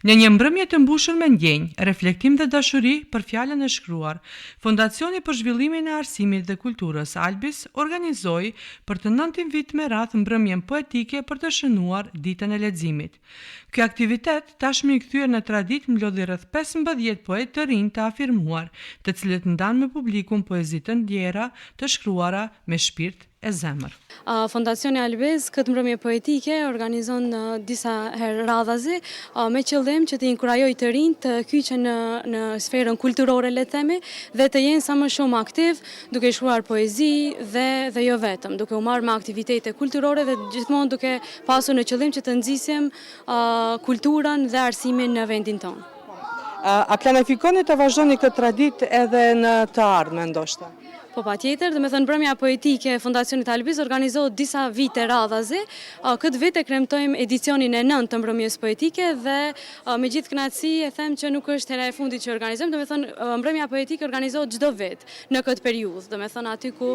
Në një mbrëmje të mbushur me ndjenjë, reflektim dhe dashuri për fjalën e shkruar, Fondacioni për Zhvillimin e Arsimit dhe Kulturës Albis organizoi për të 9 vit me radhë mbrëmjen poetike për të shënuar ditën e leximit. Ky aktivitet tashmë i kthyer në traditë mblodhi rreth 15 poetë të rinj të afirmuar, të cilët ndanë me publikun poezi të ndjera të shkruara me shpirt e zemër. Fondacioni Albis këtë mbrëmje poetike organizon disa herë radhazi me qëllim që të inkurajojë të rinj të kyqen në sferën kulturore, le të themi, dhe të jenë sa më shumë aktiv duke shkruar poezi dhe jo vetëm, duke u marrë me aktivitete kulturore dhe gjithmonë duke pasur në qëllim që të nxisim kulturën dhe arsimin në vendin tonë. A planifikoni të vazhdoni këtë traditë edhe në të ardhmen ndoshta? Po patjetër, dhe me thënë mbrëmja poetike e Fondacionit Albis organizohet disa vite radhazi. Këtë vit e kremtojmë edicionin e 9 të mbrëmjes poetike dhe me gjithë kënaqësi e them që nuk është hera e fundit që organizojmë, dhe me thënë mbrëmja poetike organizohet çdo vit në këtë periudhë, dhe me thënë aty ku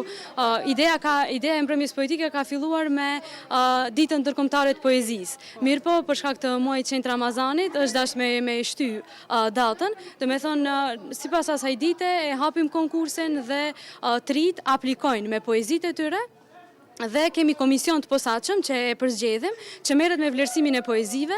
ideja e mbrëmjes poetike ka filluar me ditën ndërkombëtare të poezisë. Mirëpo për shkak të muajit qentë Ramazanit është dashur me shty datën, dhe me thënë sipas asaj dite e hapim konkursin dhe të rinjt aplikojnë me poezitë e tyre dhe kemi komision të posaçëm që e përzgjedhim, që merret me vlerësimin e poezive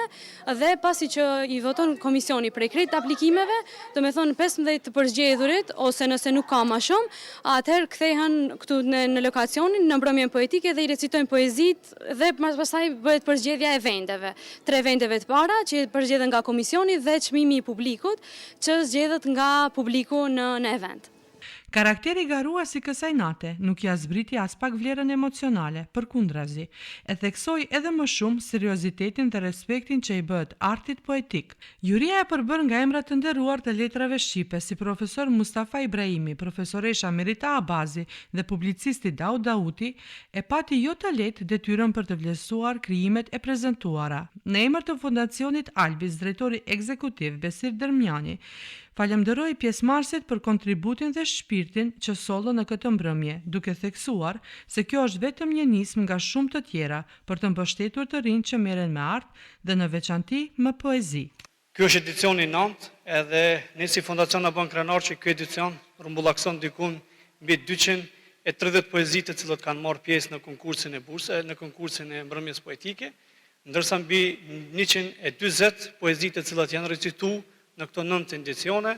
dhe pasi që i voton komisioni prej krejt aplikimeve, do me thonë 15 të përzgjedhurit, ose nëse nuk ka më shumë, atëherë kthehen këtu në lokacionin, në mbrëmjen poetike dhe i recitojnë poezitë dhe pastaj bëhet përzgjedhja e vendeve. 3 vendeve të para që përzgjedhen nga komisioni dhe çmimi i publikut që zgjedhet nga publiku në event. Karakteri garuas i kësaj nate nuk ja zbriti as pak vlerën emocionale, përkundrazi, e theksoi edhe më shumë seriozitetin dhe respektin që i bëhet artit poetik. Juria e përbër nga emrat të nderuar të letrave shqipe si profesor Mustafa Ibrahimi, profesoresha Merita Abazi dhe publicisti Daud Dauti, e pati jo të lehtë detyrën për të vlerësuar krijimet e prezantuara. Në emër të Fondacionit Albis, drejtori ekzekutiv Besir Dermjani falenderoi pjesëmarrësit për kontributin dhe shpirtin që sollën në këtë mbrëmje, duke theksuar se kjo është vetëm një nismë nga shumë të tjera për të mbështetur të rinj që merren me art dhe në veçanti me poezi. Ky është edicioni 9, edhe ne si Fondacion na bën krenar që ky edicion rrumbullakson dikun mbi 230 poezi të cilët kanë marrë pjesë në konkursin e burse, në konkursin e mbrëmjes poetike, ndërsa mbi 140 poezi të cilat janë recituar në këto 9 edicione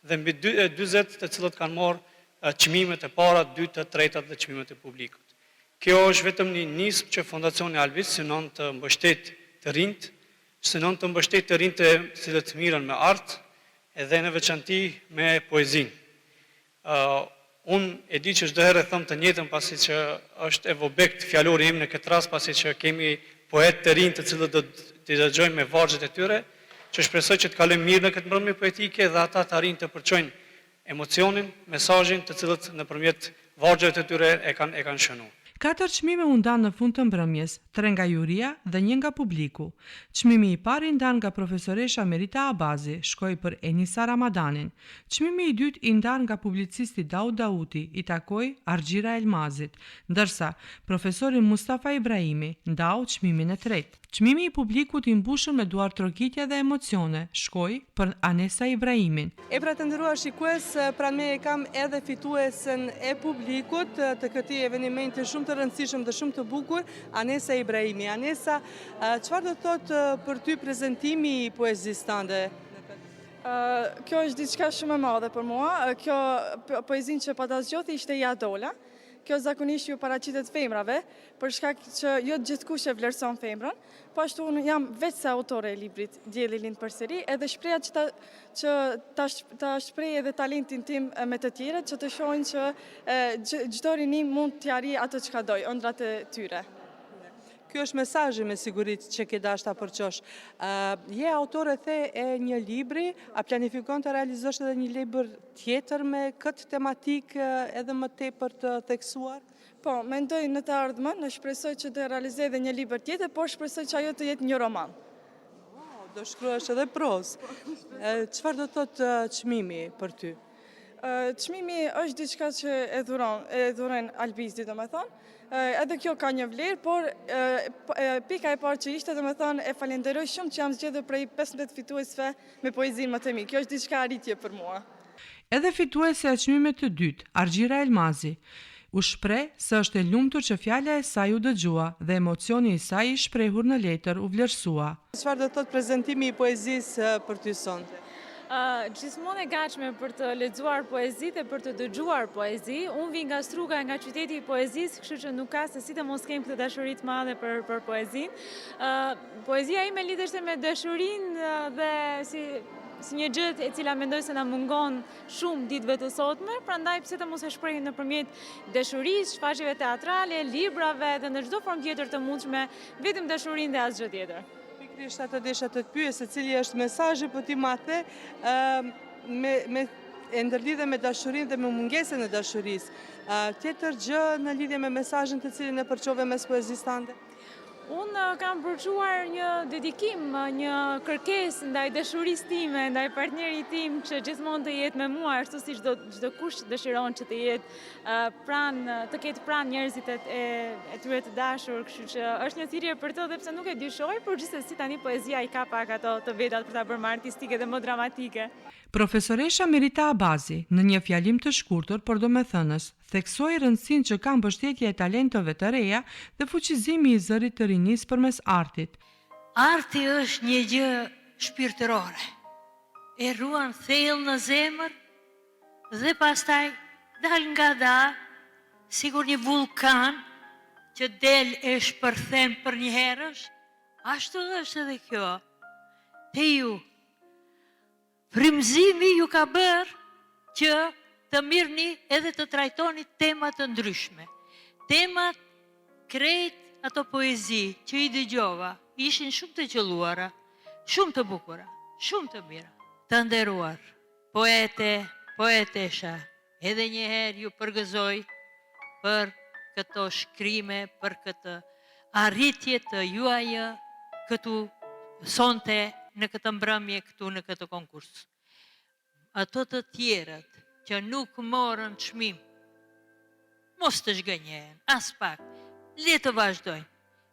dhe mbi 40 të cilët kanë marrë çmimet e para, 2 të tretat dhe çmimet e publikut. Kjo është vetëm një nismë që Fondacioni Albis synon të mbështet të rinjt, synon të mbështet të rinjt të cilët mirën me art edhe në veçanti me poezinë. Unë e di që çdo herë them të njëjtën pasi që është evobekt fjalori im në këtë rast, pasi që kemi poetë të rinj të cilët do t'i dëgjojmë me vargjet e tyre, që shpresoj që të kalojmë mirë në këtë mbrëmje poetike dhe ata të arrijnë të përçojnë emocionin, mesazhin të cilët nëpërmjet vargjeve të tyre e kanë shënuar. 4 çmime u ndan në fund të mbrëmjes, 3 nga juria dhe 1 nga publiku. Çmimi i parë i ndan nga profesoresha Merita Abazi, shkoi për Enisa Ramadanin. Çmimi i dytë i ndan nga publicisti Daud Dauti, i takoi Argjira Elmazit, ndërsa profesori Mustafa Ibrahimi ndau çmimin e tretë. Çmimi i publikut i mbushur me duar trokitje dhe emocione shkoi për Anesa Ibrahimin. Pra të nderuar shikues, pranë me e kam edhe fituesen e publikut të këtij eventi shumë të rëndësishëm dhe shumë të bukur, Anesa Ibrahimi. Anesa, çfarë do të thotë për ty prezantimi i poezisë tënde? Kjo është diçka shumë e madhe për mua. Kjo poezinë që pata zgjothi ishte Ja Dola. Kjo zakonisht ju paraqitet femrave, për shkak që jo gjithkush e vlerëson femrën, po ashtu unë jam veç se autore e librit Dielli lind përsëri, edhe shpreha që ta shpreh edhe talentin tim me të tjerët, që të shohin që çdo rinim mund të arrijë atë çka doj, ëndrat e tyre. Ky është mesazhi me siguri që ke dashur ta përqosh. Je autore e një libri, a planifikon të realizosh edhe një libër tjetër me këtë tematikë edhe më tepër të theksuar? Po, mendoj në të ardhmen, shpresoj që të realizoj edhe një libër tjetër, por shpresoj që ajo të jetë një roman. Do shkruash edhe prozë. Çfarë do thotë çmimi për ty? Çmimi është diçka që e dhuron albizdi, domethënë. Edhe kjo ka një vlerë, por pika e parë që ishte, domethënë, e falenderoj shumë që jam zgjedhur prej 15 fituesve me poezinë më të mi. Kjo është diçka arritje për mua. Edhe fituesja e çmimit të dytë, Argjira Elmazi, u shpreh se është e lumtur që fjala e saj u dëgjua dhe emocioni i saj i shprehur në letër u vlerësua. Çfarë do thotë prezantimi i poezisë për ty sonte? Gjithmonë e gatshme për të lexuar poezi dhe për të dëgjuar poezi. Unë vi nga Struga, nga qyteti i poezisë, kështu që nuk ka se si të mos kem këtë dashuri të madhe për poezinë. Poezia ime lidheshte me dashurinë dhe si një gjë e cila mendoj se na mungon shumë ditëve të sotme, prandaj pse të mos e shprehim nëpërmjet dashurisë, shfaqjeve teatrale, librave dhe në çdo formë tjetër të mundshme, vetëm dashurinë dhe asgjë tjetër. Pikërisht atë desha të të pyes se cili është mesazhi, po ti ma the e ndërlidhe me dashurinë dhe me mungesën e dashurisë. Tjetër gjë në lidhje me mesazhin të cilin e përçove mes poezisë tande? Unë kam përquar një dedikim, një kërkesë ndaj dashurisë time, ndaj partnerit tim që gjithmonë të jetë me mua, ashtu si çdo kush dëshiron që të jetë të ketë pranë njerëzit e tyre të dashur, kështu që është një thirrje për të dhe pse nuk e dyshoj, por gjithsesi tani poezia i ka pak ato të vetat për ta bërë më artistike dhe më dramatike. Profesoresha Merita Abazi, në një fjalim të shkurtër por domethënës, theksoi rëndësinë që ka mbështetja e talenteve të reja dhe fuqizimi i zërit të rinisë përmes artit. Arti është një gjë shpirtërore. E ruan thellë në zemër dhe pastaj dal nga sigur një vulkan që del e shpërthen për një herësh, ashtu është edhe kjo. Te ju, frymëzimi ju ka bërë që të mirëni edhe të trajtoni temat të ndryshme. Temat krejt ato poezi që i dëgjova ishin shumë të qelluara, shumë të bukura, shumë të mira, të nderuar. Poetesha, edhe një herë ju përgëzoj për këto shkrime, për këtë arritje të juaja këtu sonte në këtë mbrëmje këtu në këtë konkurs. Ato të tjerët që nuk morën çmim, mos të zhgënjehen, as pak, le të vazhdojnë,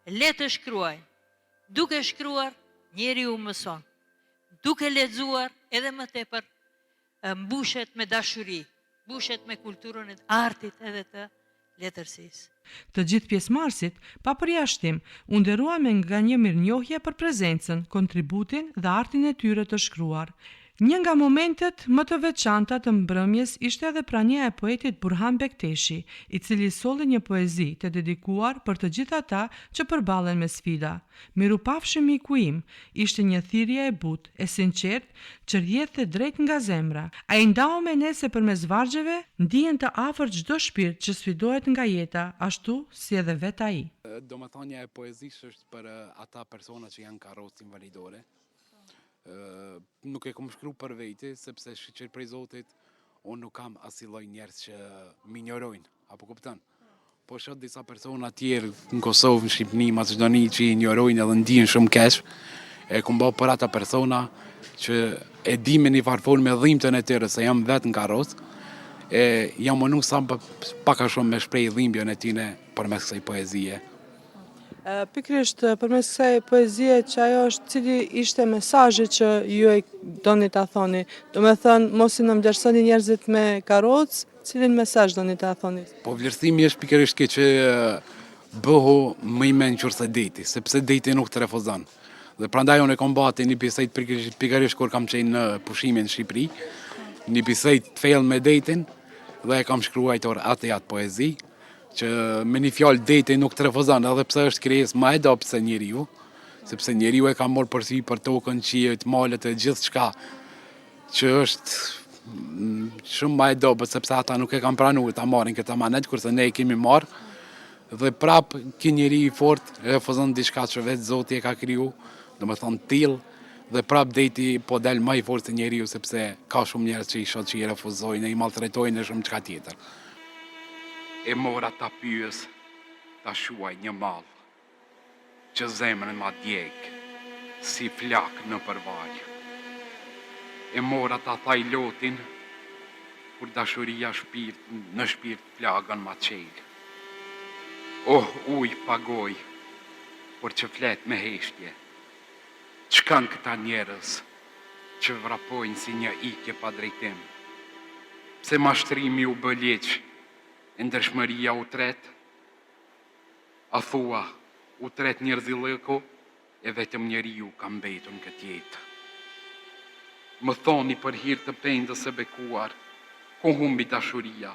le të shkruajnë. Duke shkruar, njeriu mëson. Duke lexuar, edhe më tepër mbushet me dashuri, mbushet me kulturën e artit edhe të letërsisë. Të gjithë pjesëmarrësit, pa përjashtim, u nderuan nga një mirënjohje për prezencën, kontributin dhe artin e tyre të shkruar. Një nga momentet më të veçanta të mbrëmjes ishte edhe prania e poetit Burhan Bekteshi, i cili solli një poezi të dedikuar për të gjithë ata që përballen me sfida. Mirupafshimi ku im ishte një thirrje e butë, e sinqert, që rrjedhte drejt nga zemra. Ai ndau me ne se përmes vargjeve ndihen të afër çdo shpirt që sfidohet nga jeta, ashtu si edhe vet ai. Domethënia e poezisë është për ata persona që janë karrocë invalidore. Nuk e kam shkruar për vete, sepse shiqer prej Zotit, unë nuk kam asnjë lloj njerëz që më injorojnë, apo kupton? Po shoh disa persona tjerë në Kosovë, në Shqipëni, Maqedoni që injorojnë edhe ndihen shumë keq. E kam bërë për ata persona që e di me një farë me dhimbjen e tyre se jam vetë në karrocë, jam mundu sa pak a shumë me shpreh dhimbjen e tyre përmes kësaj poezie. Pikërisht përmes kësaj poezie që ajo është, cili ishte mesazhi që ju e doni ta thoni? Domethënë mos i vlerësoni njerëzit me karrocë, cilin mesazh doni ta thoni? Po vlerësimi është pikërisht kjo që bëhu më i mençur se deti, sepse deti nuk të refuzon. Dhe prandaj unë e kam bati një bisedë pikërisht kur kam qenë në pushimin në Shqipëri, një bisedë të thellë me detin dhe e kam shkruar atë poezi, që me një fjalë deti nuk të refuzon, edhe pse është krijesë më e dobët se njeriu, sepse njeriu e ka marrë përsi për tokën, qiejt, malet e gjithçka, që është shumë më e dobët, sepse ata nuk e kanë pranuar ta marrin këtë amanet, kurse ne e kemi marrë, dhe prap ky njeri i fortë refuzon diçka që vetë Zoti e ka kriju, domethënë tillë, dhe prap deti po del më i fortë se njeriu, sepse ka shumë njerëz që i shoh që i refuzojnë, i maltretojnë e shumë çka tjetër. E mora ta pyes, ta shuaj një mall, që zemrën ma djeg, si flak në përvaj. E mora ta thaj lotin, kur dashuria në shpirt plagën ma qelë. Oh, uj pagoj, por që flet me heshtje. Çkan këta njerëz që vrapojnë si një ikje pa drejtim? Pse mashtrimi u bë leq, e ndërshmëria u tret? A thua, u tret njerëzillëku, e vetëm njeriu ka mbetur në këtë jetë. Më thoni për hir të pendës e bekuar, ku humbi dashuria,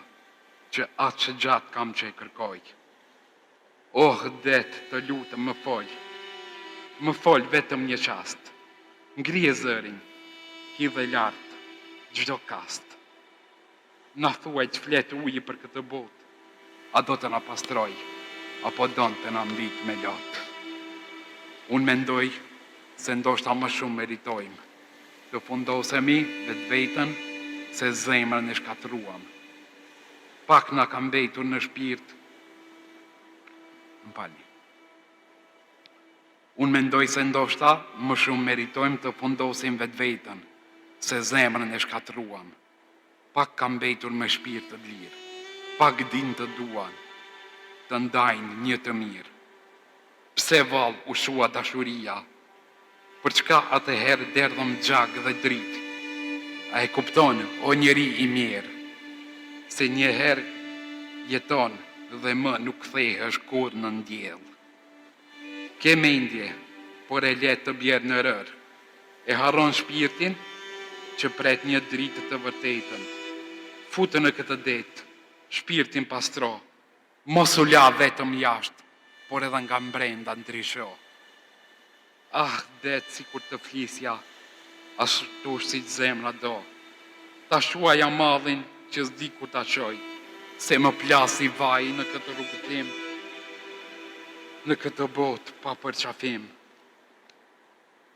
që atë që gjatë kam që e kërkoj. Oh, det, të lutëm më fol vetëm një qast, ngrije zërin, hidhe lartë, gjdo kast. Na thuaj që fletë uji për këtë botë, a do të na pastroj, apo do të na mbit me lotë. Unë mendoj se ndoshta më shumë meritojmë, të fundosemi vetë vetën se zemrën e shkatruam. Pak na ka mbetur në shpirt, m'falni. Unë mendoj se ndoshta më shumë meritojmë të fundosim vetë vetën se zemrën e shkatruam. Pak ka mbetur me shpirt të lirë, pak din të duan, të ndajnë një të mirë. Pse val u shua dashuria? Për çka atëherë derdhëm gjak dhe dritë? A e kupton, o njeri i mirë, se njëherë jeton dhe më nuk kthehesh kur në ndjell. Ke mendje, por e let të bjerë në rër, e harron shpirtin që pret një dritë të vërtetën. Futë në këtë det, shpirtin pastro, mos u la vetëm jashtë, por edhe nga mbrenda ndrysho. Ah, det, si kur të flisja, ashtu si zemra do. Ta shuaja madhin që s'di ku ta qoj, se më plasi vaj në këtë rrugëtim, në këtë botë pa përqafim,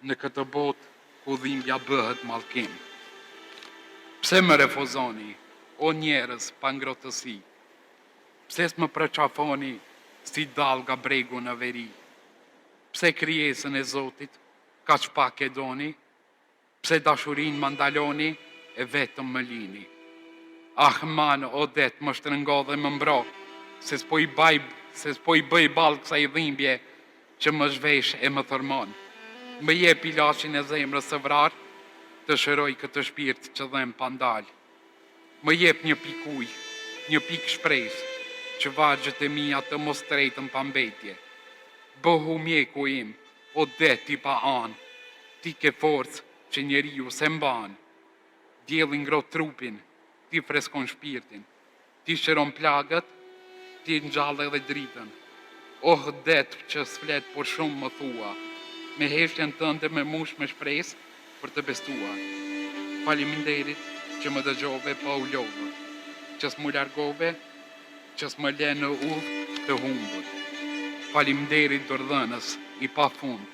në këtë botë ku dhimbja bëhet mallkim. Pse më refuzoni, o njerëz pa ngrotësi? Pse s'më përqafoni si dal nga bregu në veri? Pse krijesën e Zotit kaq pak e doni? Pse dashurin më ndaloni e vetëm më lini? Ah, man, o det, më shtrëngo dhe më mbro, se s'po i bëj ball kësaj dhimbje që më zhvesh e më thërmon. Më jep ilaçin e zemrës së vrar, të shëroj këtë shpirt që dhem pandal. Më jep një pik ujë, një pik shpresë, që vargjët e mia të mos tretën pa mbetje. Bëhu mjeku im, o det ti pa anë, ti ke forcë që njeriu se mban. Dielli ngrot trupin, ti freskon shpirtin, ti shëron plagët, ti ngjall edhe dritën. Oh, det që s'flet por shumë më thua, me heshtjen tënde me mush me shpresë për të bestuar. Faleminderit që më dëgjove pa u lodhur, që s'mu largove, që s'më le në udhë të humbur. Faleminderit dordhënës i pa fund.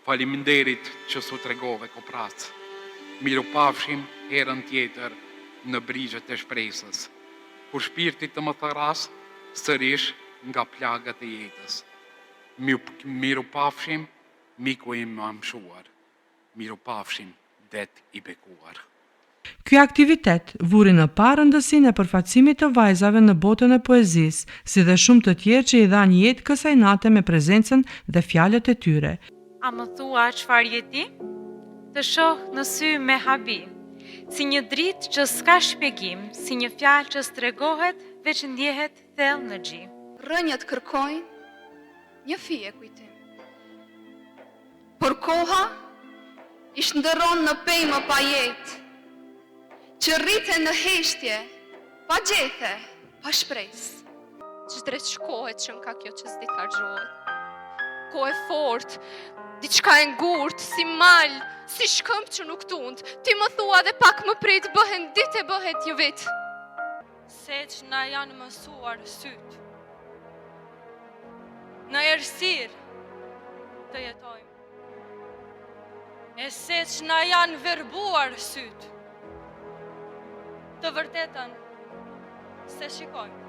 Faleminderit që s'u tregove kopras. Miru pafshim herën tjetër në brigjet e shpresës, kur shpirti të më tharas sërish nga plagët e jetës. Miru pafshim, miku im më amshuar. Miru pafshim, det i bekuar. Ky aktivitet vuri në parë rëndësinë e përfaqësimit të vajzave në botën e poezisë, si dhe shumë të tjerë që i dhanë jetë kësaj nate me prezencën dhe fjalët e tyre. A më thua çfarë je ti? Të shoh në sy me habi, si një dritë që s'ka shpjegim, si një fjalë që s'tregohet, veç ndjehet thellë në gji. Rënjët kërkojnë një fije kujtim, por koha i shndërron në pejmë pa jetë, që rrite në heshtje, pa gjethe, pa shpresë. Që drejt shkohet që nga kjo që s'di t'hargjohet. Ko e fort, diçka e ngurt, si mal, si shkëmb që nuk tund, ti më thua dhe pak më prit, bëhen dit e bëhet një vit. Se që na janë mësuar syt, në errësirë të jetojmë, e se që na janë verbuar syt, të vërtetën se shikojmë.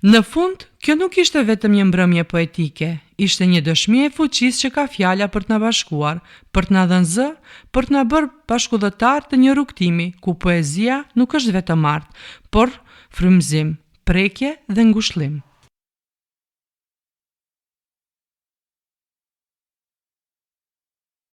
Në fund, kjo nuk ishte vetëm një mbrëmje poetike, ishte një dëshmi e fuqisë që ka fjala për të na bashkuar, për të na dhënë zë, për të na bërë bashkëdhëtar të një rrugtimi ku poezia nuk është vetëm art, por frymëzim, prekje dhe ngushëllim.